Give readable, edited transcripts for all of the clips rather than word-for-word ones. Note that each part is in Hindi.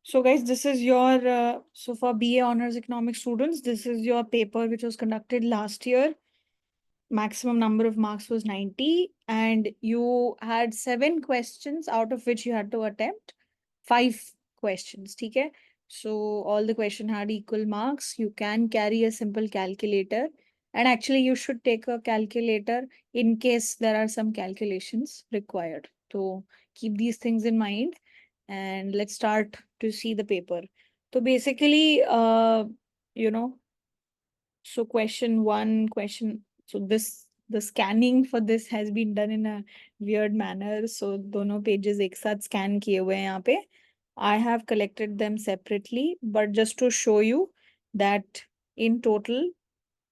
So guys, this is your, so for BA Honors Economics students, this is your paper which was conducted last year. Maximum number of marks was 90 and you had 7 questions out of which you had to attempt 5 questions. Okay? So all the question had equal marks. You can carry a simple calculator and actually you should take a calculator in case there are some calculations required. So keep these things in mind and let's start to see the paper. So basically, so question 1, so the scanning for this has been done in a weird manner. So दोनों pages एक साथ scan किए हुए हैं यहाँ पे. I have collected them separately, but just to show you that in total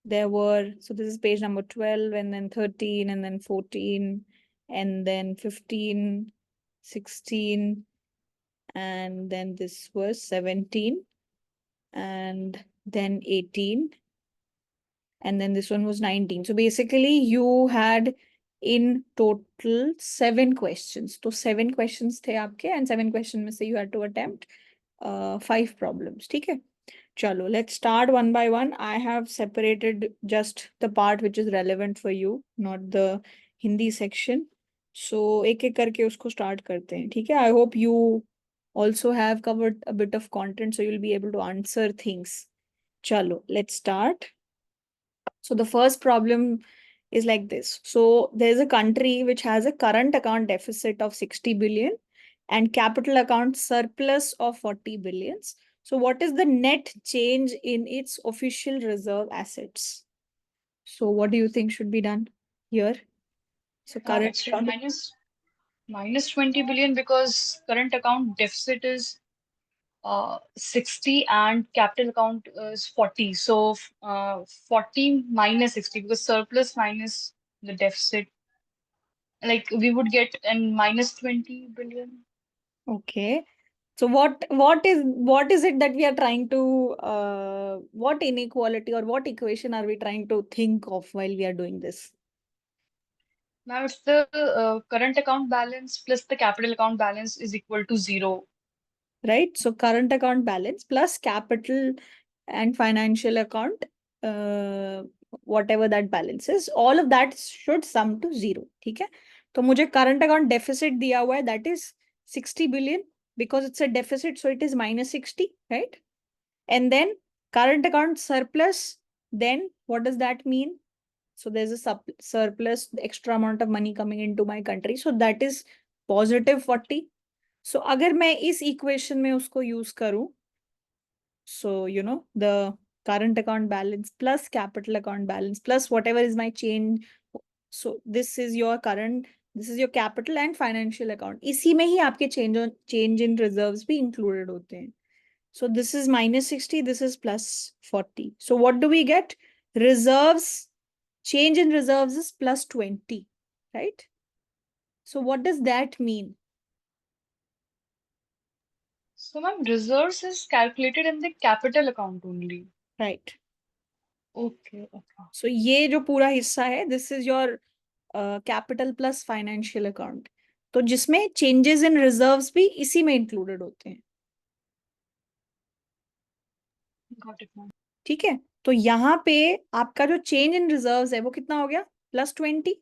there were, so this is page number 12 and then 13 and then 14 and then 15, 16 and then this was 17 and then 18 and then this one was 19. So basically you had in total 7 questions. So 7 questions the aapke and 7 questions mein se you had to attempt 5 problems. ठीक है? Chalo, let's start one by one. I have separated just the part which is relevant for you, not the Hindi section. So एक एक करके उसको start करते हैं. ठीक है? I hope you also have covered a bit of content so you'll be able to answer things. Chalo, let's start. So the first problem is like this. So there's a country which has a current account deficit of 60 billion and capital account surplus of 40 billions. So what is the net change in its official reserve assets? So what do you think should be done here? So current It's minus 20 billion because current account deficit is 60 and capital account is 40. So 40 minus 60 because surplus minus the deficit, like we would get an minus 20 billion. Okay. So what is it that we are trying to what inequality or what equation are we trying to think of while we are doing this? Now it's the current account balance plus the capital account balance is equal to 0. Right? So current account balance plus capital and financial account, uh, whatever that balance is, all of that should sum to 0. ठीक है? तो मुझे current account deficit दिया हुआ है, that is 60 billion because it's a deficit, so it is minus 60, right? And then current account surplus, then what does that mean? So there's a surplus, the extra amount of money coming into my country, so that is positive 40. So अगर मैं इस equation में उसको use करूं, so the current account balance plus capital account balance plus whatever is my change. So this is your current, this is your capital and financial account. इसी में ही आपके change in reserves भी included होते हैं. So this is minus 60, this is plus 40. So what do we get? Reserves, change in reserves is plus 20, right? So what does that mean? So ma'am, reserves is calculated in the capital account only. Right. Okay. So ये जो पूरा हिस्सा है, this is your capital plus financial account. तो जिसमें changes in reserves भी इसी में included होते हैं. Got it, ma'am. ठीक है? तो यहाँ पे आपका जो change in reserves है वो कितना हो गया? Plus 20.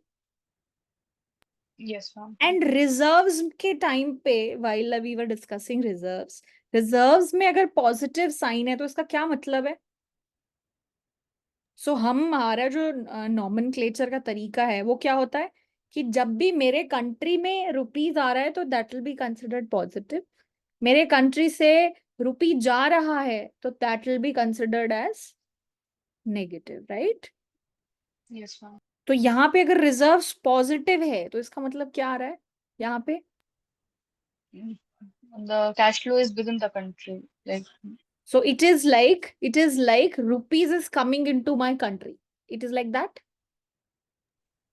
Yes, ma'am. And reserves के time पे while we were discussing reserves में अगर positive sign है तो इसका क्या मतलब है? सो हमारा जो नॉमेनक्लेचर का तरीका है वो क्या होता है कि जब भी मेरे कंट्री में रुपीज आ रहा है तो that will be considered positive, मेरे कंट्री से रुपी जा रहा है तो that will be considered as negative, right? Yes, ma'am. तो यहाँ पे अगर रिजर्व्स पॉजिटिव है तो इसका मतलब क्या आ रहा है यहाँ पे? The cash flow is within the country. Like, So it is like rupees is coming into my country. It is like that.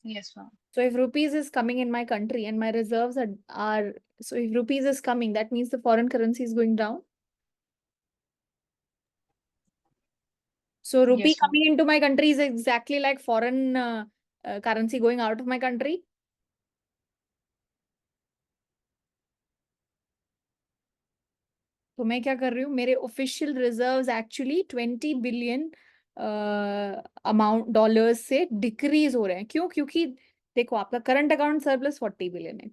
yes, ma'am. So if rupees is coming in my country and my reserves are so if rupees is coming, that means the foreign currency is going down. So rupee Yes, ma'am. coming into my country is exactly like foreign currency going out of my country. तो मैं क्या कर रही हूँ, मेरे official reserves actually 20 billion amount dollars से डिक्रीज हो रहे हैं। क्यों? क्योंकि देखो, आपका करंट अकाउंट सरप्लस 40 बिलियन है,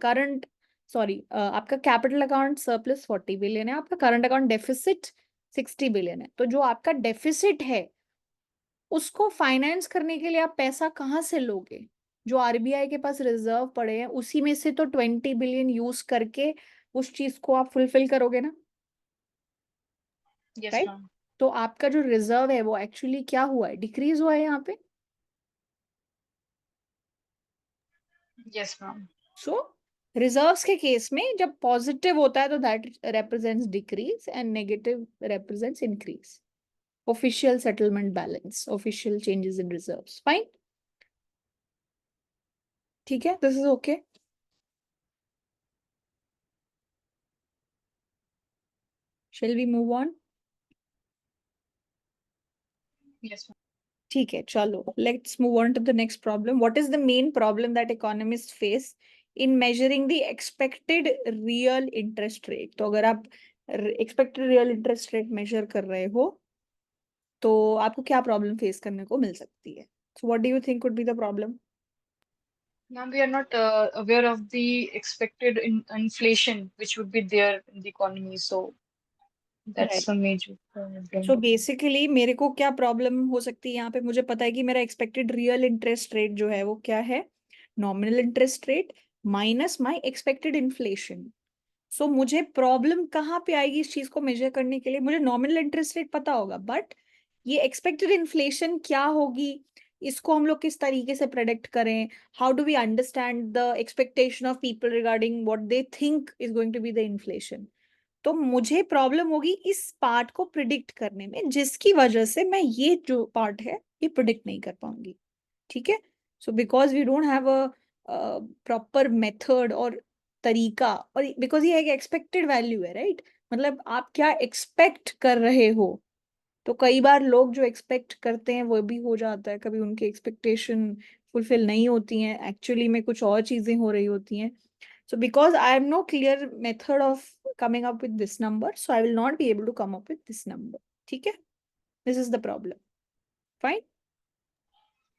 आपका कैपिटल अकाउंट सरप्लस 40 बिलियन है, आपका करंट अकाउंट डेफिसिट 60 बिलियन है। तो जो आपका डेफिसिट है उसको फाइनेंस करने के लिए आप पैसा कहाँ से लोगे? जो आरबीआई के पास रिजर्व पड़े हैं उसी में से तो 20 बिलियन यूज करके उस चीज को आप फुलफिल करोगे ना, यस राइट? मैम। तो आपका जो रिजर्व है वो एक्चुअली क्या हुआ है, डिक्रीज हुआ है यहाँ पे। Yes ma'am. सो रिजर्व्स के केस में जब पॉजिटिव होता है तो that represents decrease and negative represents increase. Official settlement balance, official changes in reserves, fine. ठीक है, this is okay. Shall we move on? Yes ma'am. ठीक है, चलो let's move on to the next problem. What is the main problem that economist face in measuring the expected real interest rate? तो अगर आप expected real interest rate measure कर रहे हो तो आपको क्या प्रॉब्लम फेस करने को मिल सकती है? So what do you think would be the problem? Ma'am, we are not aware of the expected inflation which would be there in the economy, so right. that's a major so problem. Basically मेरे को क्या प्रॉब्लम हो सकती है यहाँ पे, मुझे पता है कि मेरा एक्सपेक्टेड रियल इंटरेस्ट रेट जो है वो क्या है, नॉमिनल इंटरेस्ट रेट माइनस माई एक्सपेक्टेड इन्फ्लेशन। सो मुझे प्रॉब्लम कहाँ पे आएगी इस चीज को मेजर करने के लिए? मुझे नॉमिनल इंटरेस्ट रेट पता होगा, बट ये एक्सपेक्टेड इन्फ्लेशन क्या होगी, इसको हम लोग किस तरीके से प्रेडिक्ट करें? How do we understand the expectation of people regarding what they think is going to be the inflation? तो मुझे प्रॉब्लम होगी इस पार्ट को प्रिडिक्ट करने में, जिसकी वजह से मैं ये जो पार्ट है ये प्रिडिक्ट नहीं कर पाऊंगी। ठीक है? So because we don't have a proper method और तरीका, और बिकॉज ये एक एक्सपेक्टेड वैल्यू है, राइट? मतलब आप क्या एक्सपेक्ट कर रहे हो। तो कई बार लोग जो एक्सपेक्ट करते हैं वो भी हो जाता है, कभी उनकी एक्सपेक्टेशन फुलफिल नहीं होती हैं, एक्चुअली में कुछ और चीजें हो रही होती हैं। So because I have no clear method of coming up with this number, so I will not be able to come up with this number. ठीक है? This is the problem. Fine?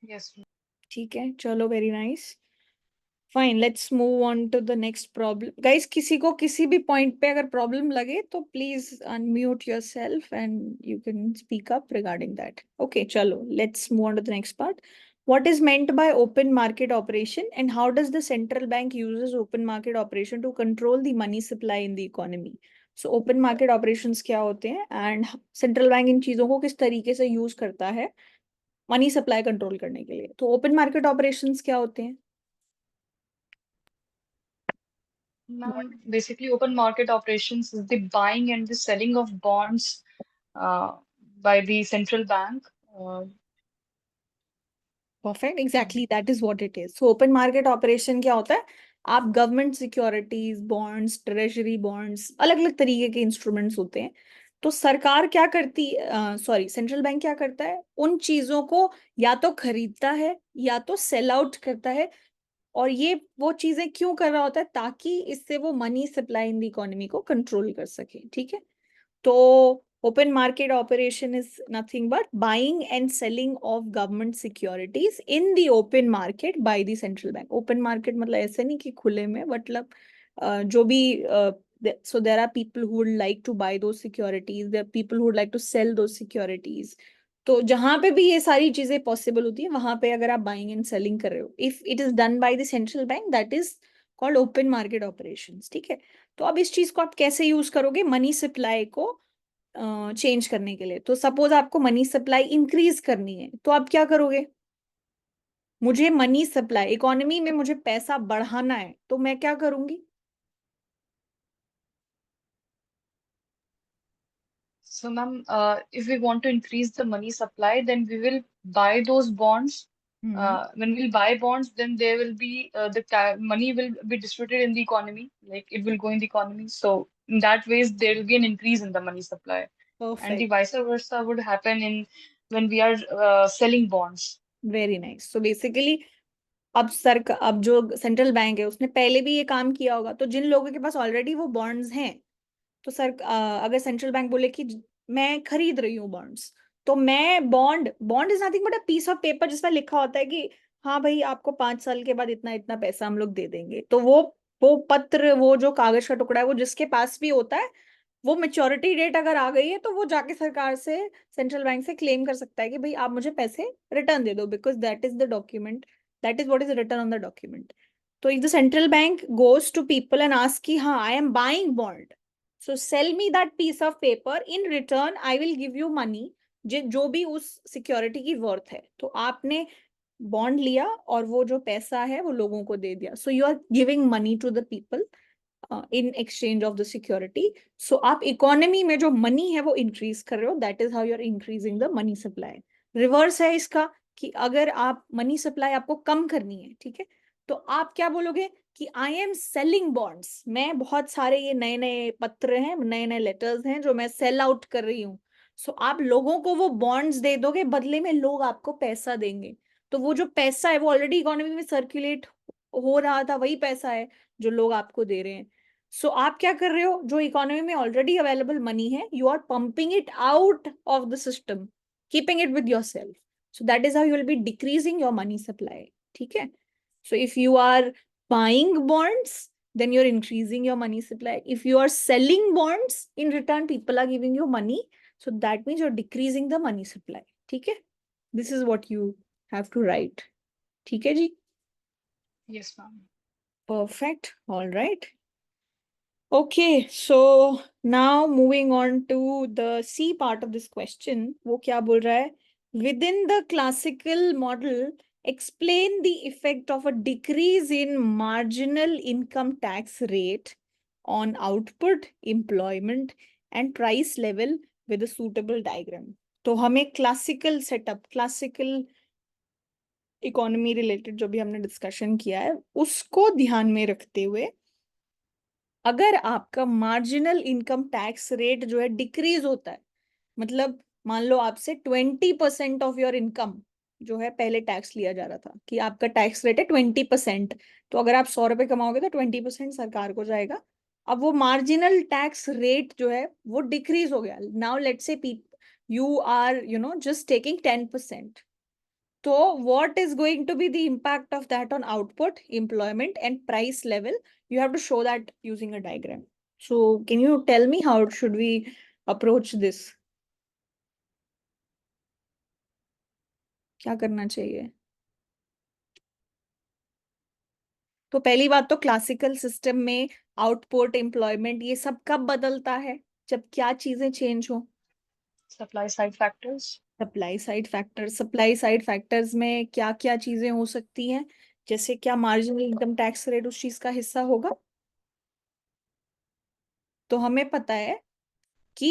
Yes, ma'am. ठीक है, चलो, very nice. Fine, let's move on to the next problem. Guys, किसी को किसी भी point पे अगर problem लगे तो please unmute yourself and you can speak up regarding that. Okay, चलो, let's move on to the next part. What is meant by open market operation and how does the central bank uses open market operation to control the money supply in the economy? So open market operations क्या होते हैं and central bank इन चीजों को किस तरीके से use करता है मनी सप्लाई कंट्रोल करने के लिए? तो ओपन मार्केट ऑपरेशंस क्या होते हैं? Ma'am, basically, open market operations is the buying and the selling of bonds uh, by the central bank. Uh, perfect, exactly that is what it is. So open market operation क्या होता है? आप government securities, bonds, treasury bonds, अलग अलग तरीके के इंस्ट्रूमेंट्स होते हैं। तो सरकार क्या करती, सॉरी, सेंट्रल बैंक क्या करता है, उन चीजों को या तो खरीदता है या तो सेल आउट करता है। और ये वो चीजें क्यों कर रहा होता है? ताकि इससे वो money supply in the economy को कंट्रोल कर सके। ठीक है? तो open market operation is nothing but buying and selling of government securities in the open market by the central bank. Open market मतलब ऐसे नहीं कि खुले में, मतलब जो भी so there are people who would like to buy those securities, there are people who would like to sell those securities. तो जहां पे भी ये सारी चीजें पॉसिबल होती है वहां पे अगर आप बाइंग एंड सेलिंग कर रहे हो, if it is done by the central bank, that is called open market operations. ठीक है? तो अब इस चीज को आप कैसे यूज करोगे मनी सप्लाई को चेंज करने के लिए? तो सपोज आपको मनी सप्लाई इंक्रीज करनी है तो आप क्या करोगे? मुझे मनी सप्लाई, इकोनॉमी में मुझे पैसा बढ़ाना है तो मैं क्या करूंगी? so, ma'am, if we want to increase the money supply, then we will buy those bonds. Hmm. When we'll buy bonds, then there will be money will be distributed in the economy, like it will go in the economy. So in that ways, there will be an increase in the money supply, and the perfect, vice versa would happen in when we are selling bonds. Very nice. So basically अब जो सेंट्रल बैंक है उसने पहले भी ये काम किया होगा, तो जिन लोगों के पास ऑलरेडी वो बॉन्ड्स हैं तो सर अगर सेंट्रल बैंक बोले कि मैं खरीद रही हूँ बॉन्ड्स, तो मैं bond bond is nothing but a piece of paper जिसमें लिखा होता है कि हाँ भाई आपको 5 साल के बाद इतना इतना पैसा हम लोग दे देंगे। तो वो पत्र, वो जो कागज का टुकड़ा है, वो जिसके पास भी होता है, वो मेच्योरिटी डेट अगर आ गई है तो वो जाके सरकार से, सेंट्रल बैंक से क्लेम कर सकता है कि भाई आप मुझे पैसे रिटर्न दे दो, because that is the document, that is what is written on the document. तो if the central bank goes to people and ask कि हाँ I am buying bond, so sell me that piece of paper, in return I will give you money, जो भी उस सिक्योरिटी की वर्थ है। तो आपने बॉन्ड लिया और वो जो पैसा है वो लोगों को दे दिया, so you are giving money to the people in exchange of the security. So आप इकोनॉमी में जो मनी है वो इंक्रीज कर रहे हो, that is how you are increasing the money supply. Reverse है इसका, कि अगर आप मनी सप्लाई आपको कम करनी है, ठीक है, तो आप क्या बोलोगे कि आई एम सेलिंग बॉन्ड्स, मैं बहुत सारे ये नए नए पत्र हैं, नए नए लेटर्स हैं जो मैं सेल आउट कर रही हूँ। सो आप लोगों को वो बॉन्ड्स दे दोगे, बदले में लोग आपको पैसा देंगे। तो वो जो पैसा है वो ऑलरेडी इकोनॉमी में सर्कुलेट हो रहा था, वही पैसा है जो लोग आपको दे रहे हैं। सो आप क्या कर रहे हो, जो इकोनॉमी में ऑलरेडी अवेलेबल मनी है, you are pumping it out of the system, keeping it with yourself. So that is how you will be decreasing your money supply, ठीक है। So if you are buying bonds, then you're increasing your money supply. If you are selling bonds, in return people are giving you money, so that means you're decreasing the money supply, ठीक है। This is what you have to write, ठीक है जी। Yes, ma'am. Perfect, all right. Okay, so now moving on to the C part of this question. वो क्या बोल रहा है? Within the classical model, explain the effect of a decrease in marginal income tax rate on output, employment, and price level with a suitable diagram. तो हमें classical setup, classical economy related जो भी हमने डिस्कशन किया है, उसको ध्यान में रखते हुए, अगर आपका मार्जिनल इनकम टैक्स रेट जो है डिक्रीज होता है, मतलब मान लो आपसे 20% ऑफ योर इनकम जो है पहले टैक्स लिया जा रहा था, कि आपका टैक्स रेट है 20%, तो अगर आप 100 रुपए कमाओगे तो 20% सरकार को जाएगा। अब वो मार्जिनल टैक्स रेट जो है वो डिक्रीज हो गया, now let's say you are just taking 10%। So what is going to be the impact of that on output, employment, and price level? You have to show that using a diagram. So can you tell me how should we approach this? क्या करना चाहिए? तो पहली बात तो क्लासिकल सिस्टम में आउटपुट, एम्प्लॉयमेंट, ये सब कब बदलता है? जब क्या चीजें चेंज हो? Supply side factors. Supply side factors में क्या क्या चीजें हो सकती हैं? जैसे क्या मार्जिनल इनकम टैक्स रेट उस चीज का हिस्सा होगा? तो हमें पता है कि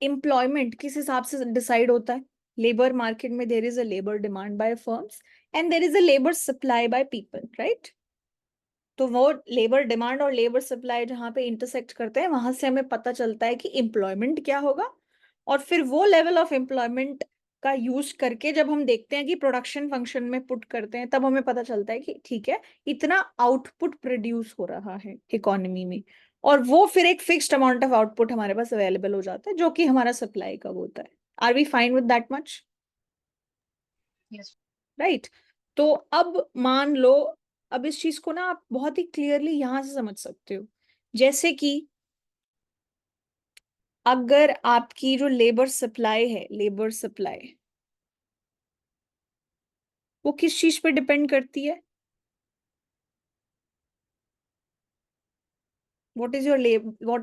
एम्प्लॉयमेंट किस हिसाब से डिसाइड होता है। लेबर मार्केट में there is a labour demand by firms and there is a labour supply by people, right. तो वो लेबर डिमांड और लेबर सप्लाई जहां पे इंटरसेक्ट करते हैं, वहां से हमें पता चलता है कि एम्प्लॉयमेंट क्या होगा। और फिर वो लेवल ऑफ एम्प्लॉयमेंट का यूज करके जब हम देखते हैं कि प्रोडक्शन फंक्शन में पुट करते हैं, तब हमें पता चलता है कि ठीक है, इतना आउटपुट प्रोड्यूस हो रहा है इकोनॉमी में, और वो फिर एक फिक्स्ड अमाउंट ऑफ आउटपुट हमारे पास अवेलेबल हो जाता है, जो कि हमारा सप्लाई का होता है। Are we fine with that much? Yes. Right. तो अब मान लो, अब इस चीज को ना आप बहुत ही क्लियरली यहां से समझ सकते हो, जैसे कि अगर आपकी जो लेबर सप्लाई है, लेबर सप्लाई वो किस चीज पे डिपेंड करती है? What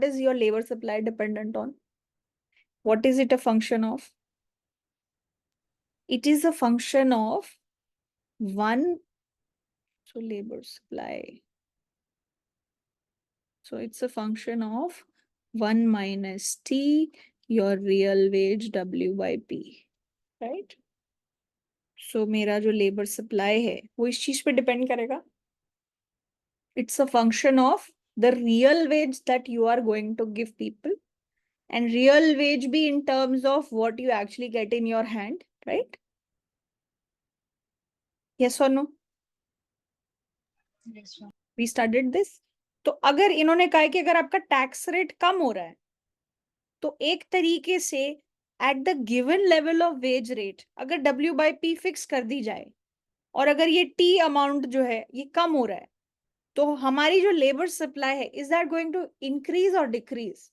is your labour supply dependent on? What is it a function of? It is a function of one, so labor supply, so it's a function of 1 minus t, your real wage w by p, right? So मेरा जो लेबर सप्लाई है वो इस चीज पे डिपेंड करेगा। It's a function of the real wage that you are going to give people, and real wage be in terms of what you actually get in your hand, right? Yes or no? Yes, ma'am. We studied this. तो अगर इन्होंने कहा है कि अगर आपका टैक्स रेट कम हो रहा है तो एक तरीके से at the given level of wage rate अगर W/P फिक्स कर दी जाए और अगर ये टी अमाउंट जो है ये कम हो रहा है तो हमारी जो लेबर सप्लाई है is that going to increase और decrease?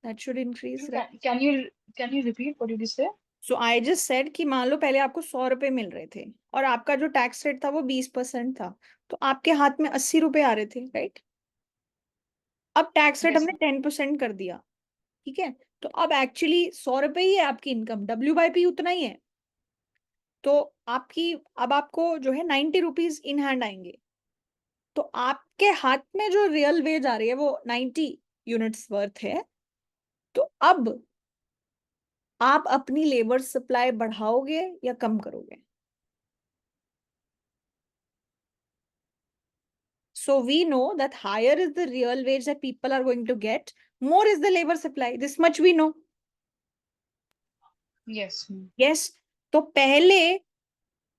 That should increase, right? Can you repeat what did you say? So I just said कि मान लो पहले आपको 100 रुपए मिल रहे थे और आपका जो टैक्स रेट था वो 20% था, तो आपके हाथ में 80 रुपए आ रहे थे, राइट? अब टैक्स रेट Yes, हमने ma'am. 10% कर दिया, ठीक है? तो अब एक्चुअली 100 रुपए ही है आपकी इनकम, W/P उतना ही है। तो आपकी अब आपको जो है 90 रुपीज इन हैंड आएंगे। तो आपके हाथ में जो रियल वेज आ रही है वो 90 यूनिट्स वर्थ है। तो अब आप अपनी लेबर सप्लाई बढ़ाओगे या कम करोगे? So we know that higher is the real wage that people are going to get, more is the labor supply. This much we know. Yes, ma'am. Yes. तो पहले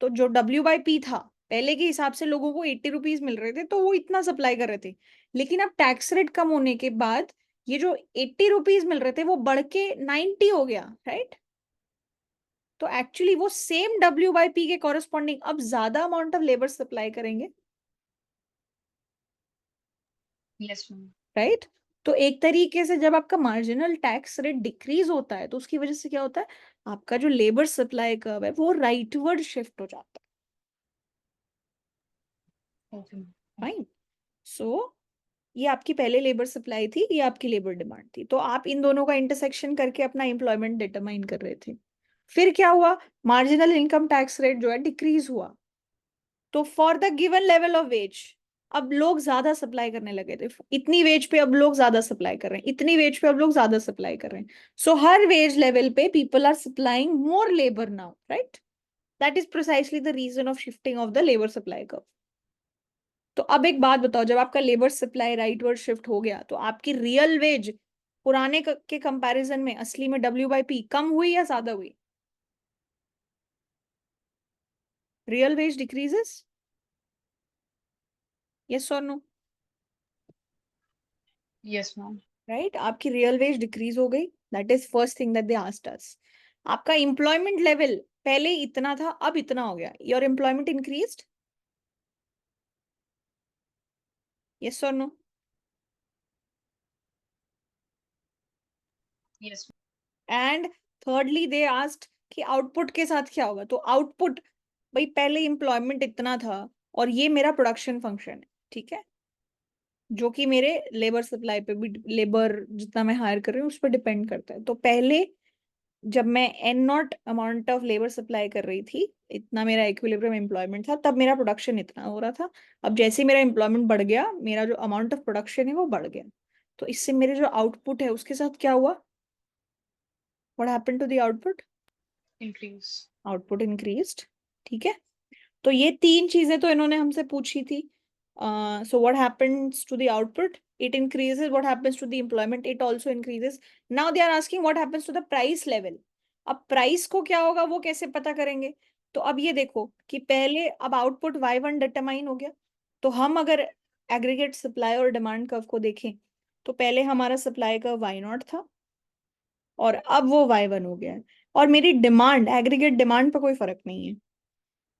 तो जो W/P था पहले के हिसाब से लोगों को 80 रुपीज मिल रहे थे तो वो इतना सप्लाई कर रहे थे। लेकिन अब टैक्स रेट कम होने के बाद ये जो 80 रुपीज मिल रहे थे वो बढ़ के 90 हो गया, राइट? तो एक्चुअली वो सेम W/P के कॉरेस्पॉन्डिंग अब ज्यादा अमाउंट ऑफ लेबर सप्लाई करेंगे, Yes, ma'am. राइट? तो एक तरीके से जब आपका मार्जिनल टैक्स रेट डिक्रीज होता है तो उसकी वजह से क्या होता है, आपका जो लेबर सप्लाई कर्व है वो राइटवर्ड शिफ्ट हो जाता Okay, ma'am. है। फाइन। सो ये आपकी पहले लेबर सप्लाई थी, ये आपकी लेबर डिमांड थी, तो आप इन दोनों का इंटरसेक्शन करके अपना एम्प्लॉयमेंट डिटरमाइन कर रहे थे। फिर क्या हुआ, मार्जिनल इनकम टैक्स रेट जो है डिक्रीज हुआ। तो for the given level of ways अब लोग ज्यादा सप्लाई करने लगे थे, इतनी वेज पे अब लोग ज्यादा सप्लाई कर रहे हैं, इतनी वेज पे अब लोग ज्यादा सप्लाई कर रहे हैं। सो हर वेज लेवल पे people are supplying more labour now, right? That is precisely the reason of shifting of the labour supply curve. तो अब एक बात बताओ, जब आपका लेबर सप्लाई राइटवर्ड शिफ्ट हो गया तो आपकी रियल वेज पुराने के कंपैरिजन में असली में W/P कम हुई या ज्यादा हुई? रियल वेज डिक्रीजेस, यस और नो? Yes, ma'am. राइट? आपकी रियल वेज डिक्रीज हो गई, that is first thing that they asked us. आपका एम्प्लॉयमेंट लेवल पहले इतना था अब इतना हो गया, योर एम्प्लॉयमेंट इंक्रीज्ड, यस और no? Yes, and thirdly they asked कि आउटपुट के साथ क्या होगा। तो आउटपुट, भाई पहले एम्प्लॉयमेंट इतना था और ये मेरा प्रोडक्शन फंक्शन है, ठीक है, जो कि मेरे लेबर सप्लाई पे भी, लेबर जितना मैं हायर कर रही हूँ उस पर डिपेंड करता है। तो पहले जब मैं N0 amount of labour supply कर रही थी, इतना मेरा इक्विलिब्रियम एम्प्लॉयमेंट था, तब मेरा प्रोडक्शन इतना हो रहा था। अब जैसे ही मेरा एम्प्लॉयमेंट बढ़ गया मेरा जो अमाउंट ऑफ प्रोडक्शन है वो बढ़ गया। तो इससे मेरे जो आउटपुट है उसके साथ क्या हुआ, what happened to the output? increase. Output increased, ठीक है। तो ये तीन चीजें तो इन्होंने हमसे पूछी थी। So what happens to the output, it increases, what happens to the employment, it also increases. Now they are asking what happens to the price level. अब प्राइस को क्या होगा वो कैसे पता करेंगे? तो अब ये देखो कि पहले अब आउटपुट Y1 डिटरमाइन हो गया। तो हम अगर एग्रीगेट सप्लाई और डिमांड कर्व को देखें तो पहले हमारा सप्लाई कर्व Y0 था और अब वो Y1 हो गया है। और मेरी डिमांड, एग्रीगेट डिमांड पर कोई फर्क नहीं है।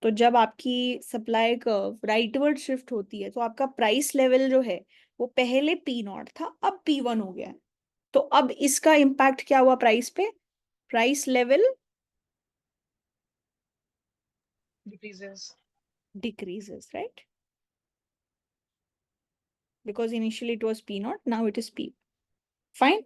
तो जब आपकी सप्लाई कर्व राइटवर्ड शिफ्ट होती है तो आपका प्राइस लेवल जो है वो पहले P0 था अब P1 हो गया है। तो अब इसका इम्पैक्ट क्या हुआ प्राइस पे, price level Decreases. decreases, right? Because initially it was P0, now it is P. Fine.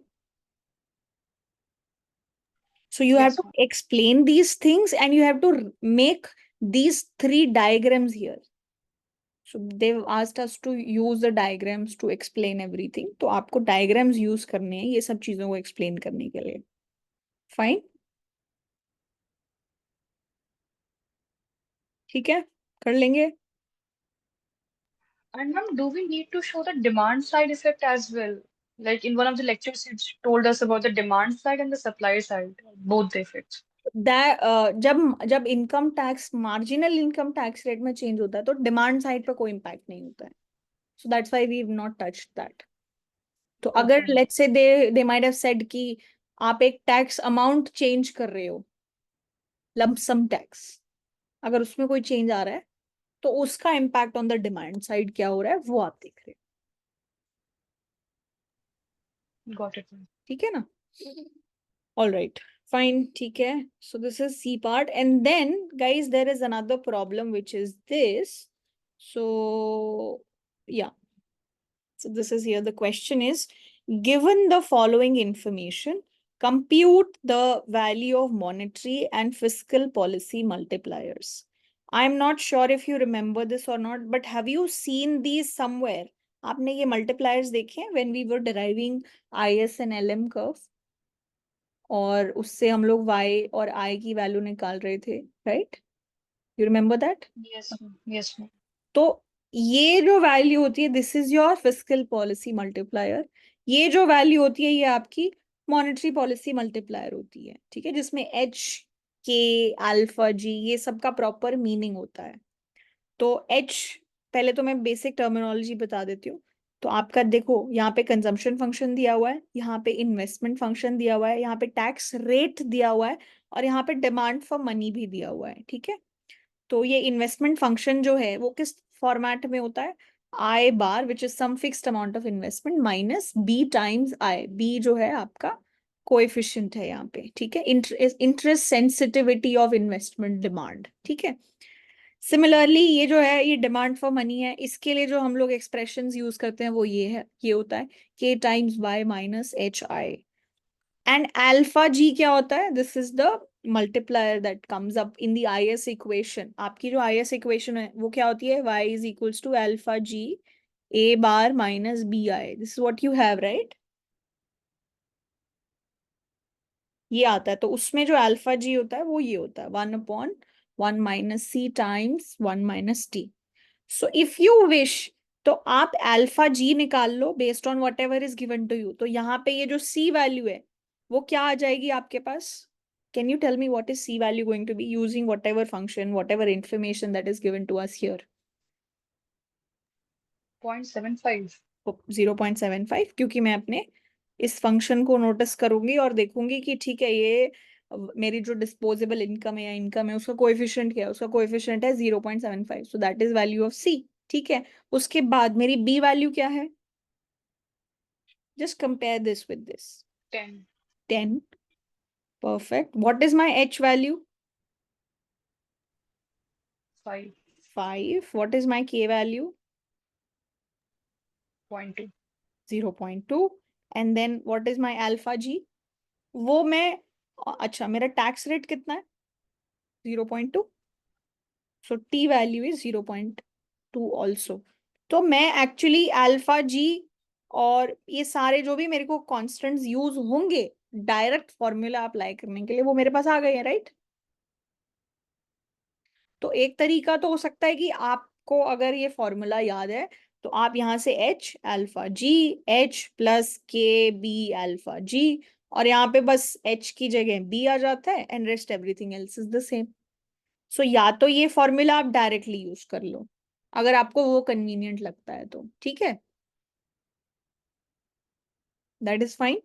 So you have Yes, to ma'am. explain these things and you have to make these three diagrams here. So they've asked us to use the diagrams to explain everything. तो आपको diagrams use करने हैं ये सब चीजों को explain करने के लिए। Fine? ठीक है, कर लेंगे। And ma'am, do we need to show the demand side effect as well? Like in one of the lectures, you told us about the demand side and the supply side, both the effects. जब जब income tax marginal income tax rate में चेंज होता है तो डिमांड साइड पर कोई इम्पैक्ट नहीं होता है. So that's why we have not touched that. तो अगर Okay. Let's say they might have said कि आप एक टैक्स अमाउंट चेंज कर रहे हो, लमसम टैक्स, अगर उसमें कोई चेंज आ रहा है तो उसका impact on the demand side क्या हो रहा है वो आप देख रहे हो. Got it. ठीक है ना? ऑल राइट, फाइन, ठीक है. So this is C part and then guys there is another problem which is this. So yeah, so this is here. The question is, given the following information, compute the value of monetary and fiscal policy multipliers. I'm not sure if you remember this or not, but have you seen these somewhere? आपने ये multipliers देखे हैं when we were deriving IS and LM curve? और उससे हम लोग y और I की वैल्यू निकाल रहे थे, right? You remember that? Yes, ma'am. Yes, ma'am. तो ये जो वैल्यू होती है, this is your fiscal policy multiplier. ये जो वैल्यू होती है ये आपकी मॉनेटरी पॉलिसी मल्टीप्लायर होती है. ठीक है, जिसमें एच, के, अल्फा, जी ये सब का प्रॉपर मीनिंग होता है. तो एच, पहले तो मैं बेसिक टर्मिनोलॉजी बता देती हूँ. तो आपका देखो यहाँ पे कंजम्पशन फंक्शन दिया हुआ है, यहाँ पे इन्वेस्टमेंट फंक्शन दिया हुआ है, यहाँ पे टैक्स रेट दिया हुआ है, और यहाँ पे डिमांड फॉर मनी भी दिया हुआ है. ठीक है, तो ये इन्वेस्टमेंट फंक्शन जो है वो किस फॉर्मेट में होता है? I bar which is some fixed amount of investment minus B times I. B जो है आपका कोएफिशिएंट है यहाँ पे. ठीक है, interest sensitivity of investment demand. ठीक है, सिमिलरली ये जो है ये डिमांड फॉर मनी है. इसके लिए जो हम लोग एक्सप्रेशंस यूज करते हैं वो ये है, ये होता है K times Y minus H I. And alpha G क्या होता है? This is the multiplier that comes up in the IS equation. आपकी जो IS equation है वो क्या होती है? Y is equals to alpha G A bar minus BI. This is what you have, right? ये आता है. तो उसमें जो अल्फा जी होता है वो ये होता है 1/1 - C times 1 - T. So if you wish तो आप अल्फा जी निकाल लो based on whatever is given to you. तो यहाँ पे ये जो सी वैल्यू है वो क्या आ जाएगी आपके पास? Can you tell me what is C value going to be using whatever function, whatever information that is given to us here? 0.75. 0.75, क्योंकि मैं अपने इस फंक्शन को नोटिस करूंगी और देखूंगी कि ठीक है ये मेरी जो डिस्पोजेबल इनकम है या इनकम है उसका कोएफिशिएंट क्या है? उसका कोएफिशिएंट है 0.75. So that is value of C. ठीक है, उसके बाद मेरी बी वैल्यू क्या है? Just compare this with this. 10. 10. Perfect. What is my H value? 5. 5. What is my K value? 0.2. 0.2. And then what is my alpha G? वो मैं, अच्छा मेरा टैक्स रेट कितना है? 0.2. So T value is 0.2 also. तो मैं एक्चुअली अल्फा जी और ये सारे जो भी मेरे को कॉन्स्टेंट्स यूज होंगे डायरेक्ट फॉर्मूला अप्लाई करने के लिए वो मेरे पास आ गए हैं, राइट? तो एक तरीका तो हो सकता है कि आपको अगर ये फॉर्मूला याद है तो आप यहाँ से एच अल्फा जी, एच प्लस के बी अल्फा जी, और यहाँ पे बस एच की जगह बी आ जाता है and rest everything else is the same. So या तो ये फॉर्मूला आप डायरेक्टली यूज कर लो अगर आपको वो कन्वीनियंट लगता है तो. ठीक है, that is fine.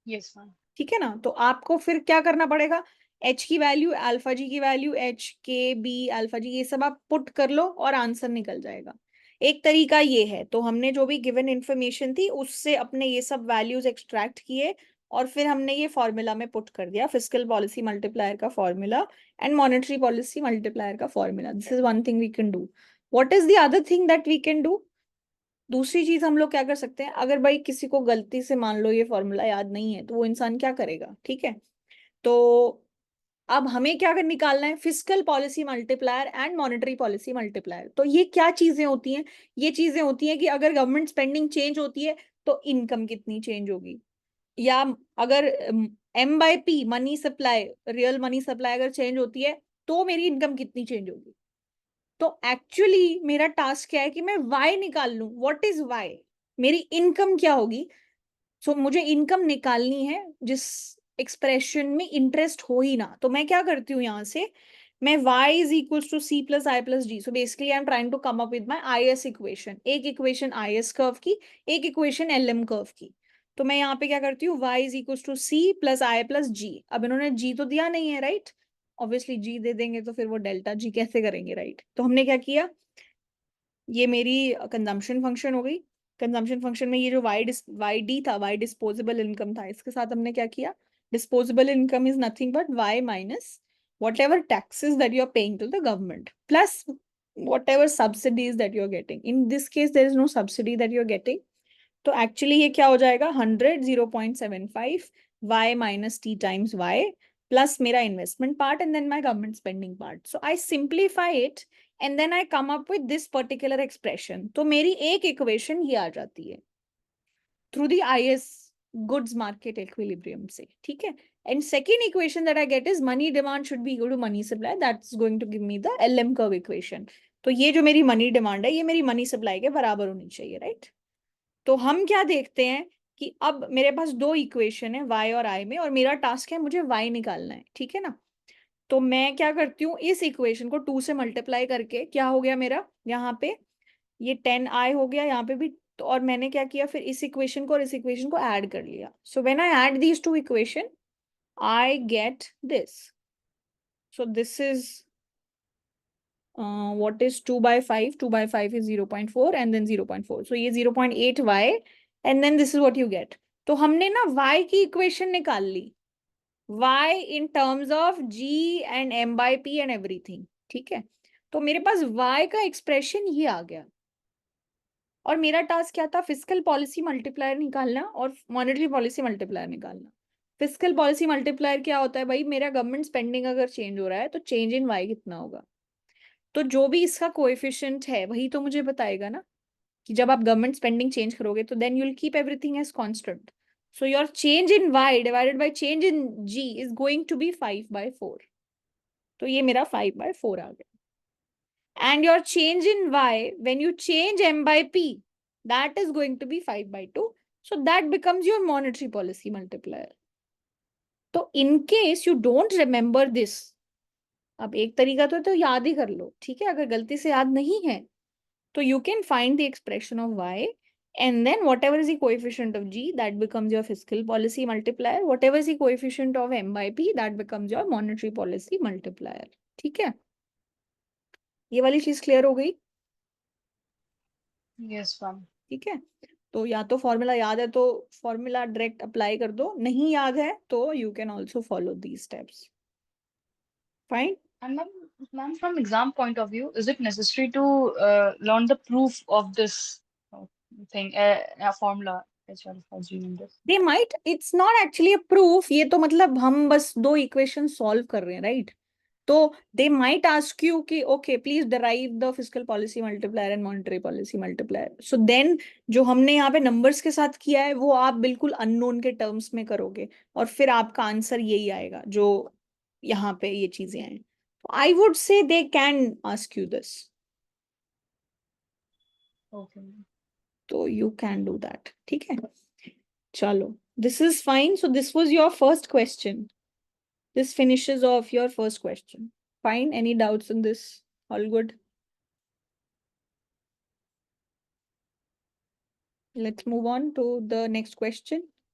Yes, ma'am. ठीक है ना? तो आपको फिर क्या करना पड़ेगा? एच की वैल्यू, अल्फा जी की वैल्यू, एच के बी अल्फा जी, ये सब आप पुट कर लो और आंसर निकल जाएगा. एक तरीका ये है. तो हमने जो भी गिवन इंफॉर्मेशन थी उससे अपने ये सब वैल्यूज एक्सट्रैक्ट किए और फिर हमने ये फॉर्मूला में पुट कर दिया, फिस्कल पॉलिसी मल्टीप्लायर का formula and monetary policy multiplier का formula. This is one thing we can do. What is the other thing that we can do? दूसरी चीज हम लोग क्या कर सकते हैं, अगर भाई किसी को गलती से मान लो ये फॉर्मूला याद नहीं है तो वो इंसान क्या करेगा? ठीक है, तो अब हमें क्या कर निकालना है? Fiscal policy multiplier and monetary policy multiplier. तो ये क्या चीजें होती हैं? ये चीजें होती हैं कि अगर गवर्नमेंट स्पेंडिंग चेंज होती है तो इनकम कितनी चेंज होगी, या अगर M/P money supply, real money supply अगर चेंज होती है तो मेरी इनकम कितनी चेंज होगी. तो एक्चुअली मेरा टास्क क्या है कि मैं वाई निकाल लूं. What is Y? मेरी इनकम क्या होगी? सो मुझे इनकम निकालनी है जिस एक्सप्रेशन में इंटरेस्ट हो ही ना, तो मैं क्या करती हूँ यहाँ से, मैं y is equals to c plus I plus D. So basically I am trying to come up with my IS equation. एक इक्वेशन IS कर्व की, एक इक्वेशन LM कर्व की. तो मैं यहाँ पे क्या करती हूँ, y is equals to c plus I plus G. अब इन्होंने g तो दिया नहीं है, राइट? ऑब्वियसली g दे देंगे तो फिर वो डेल्टा g कैसे करेंगे, राइट? तो हमने क्या किया, ये मेरी कंजम्पशन फंक्शन हो गई. कंजम्पशन फंक्शन में ये जो वाई डी था, वाई डिस्पोजेबल इनकम था, इसके साथ हमने क्या किया, disposable income is nothing but why minus whatever taxes that you are paying to the government plus whatever subsidies that you are getting. In this case there is no subsidy that you are getting. तो एक्चुअली ये क्या हो जाएगा, 100 0.75 y minus T times y plus मेरा investment part and then my government spending part. So I simplify it and then I come up with this particular expression. तो मेरी एक इक्वेशन ये आ जाती है through the IS goods market equilibrium से, ठीक है. And second equation that I get is money demand should be equal to money supply. That's going to give me the LM curve equation. तो ये जो मेरी मनी डिमांड है, ये मेरी मनी सप्लाई के बराबर होनी चाहिए, राइट? तो हम क्या देखते हैं कि अब मेरे पास दो इक्वेशन है y और i में, और मेरा टास्क है मुझे y निकालना है, ठीक है ना. तो मैं क्या करती हूँ, इस इक्वेशन को 2 से मल्टीप्लाई करके क्या हो गया मेरा, यहाँ पे ये 10i हो गया, यहाँ पे भी. तो और मैंने क्या किया, फिर इस इक्वेशन को और इस इक्वेशन को ऐड कर लिया. So when I add these two equation I get this. So this is what is 2 by 5? 2 by 5 is 0.4 and then 0.4. So ये 0.8 y and then this is what you get. तो हमने ना y की इक्वेशन निकाल ली, y in terms of g and m by p and everything, ठीक है. तो मेरे पास y का एक्सप्रेशन ये आ गया, और मेरा टास्क क्या था, फिस्कल पॉलिसी मल्टीप्लायर निकालना और मॉनेटरी पॉलिसी मल्टीप्लायर निकालना. फिस्कल पॉलिसी मल्टीप्लायर क्या होता है भाई, मेरा गवर्नमेंट स्पेंडिंग अगर चेंज हो रहा है तो चेंज इन वाई कितना होगा. तो जो भी इसका कोएफिशिएंट है वही तो मुझे बताएगा ना, कि जब आप गवर्नमेंट स्पेंडिंग चेंज करोगे तो then you will keep everything as constant. So your change in Y divided by change in G is going to be 5/4. तो ये मेरा 5/4 आ गया. And your change in y, when you change m by p, that is going to be 5/2. So that becomes your monetary policy multiplier. So in case you don't remember this, अब एक तरीका तो याद ही कर लो, ठीक है. अगर गलती से याद नहीं है तो you can find the expression of y and then whatever is the coefficient of g, that becomes your fiscal policy multiplier. Whatever is the coefficient of m by p, that becomes your monetary policy multiplier. ठीक है, ये वाली चीज क्लियर हो गई? Yes, ma'am. ठीक है. तो या तो फॉर्मूला याद है तो फॉर्मूला डायरेक्ट अप्लाई कर दो, नहीं याद है तो you can also follow these steps. Fine. And ma'am, from exam point of view, is it necessary to learn the proof of this uh, thing, a formula HR for G numbers? They might, it's not actually a proof. ये तो मतलब हम बस दो इक्वेशन सॉल्व कर रहे हैं, राइट? तो दे माइट आस्क यू कि okay please derive the fiscal policy multiplier and monetary policy multiplier. So then जो हमने यहाँ पे नंबर्स के साथ किया है वो आप बिल्कुल अननोन के टर्म्स में करोगे और फिर आपका आंसर यही आएगा जो यहाँ पे ये चीजें हैं. I would say they can ask you this. Okay. तो यू कैन डू दैट, ठीक है. चलो, this is fine. So this was your first question. This finishes off your first question. Fine. Any doubts on this? All good. Let's move on to the next question.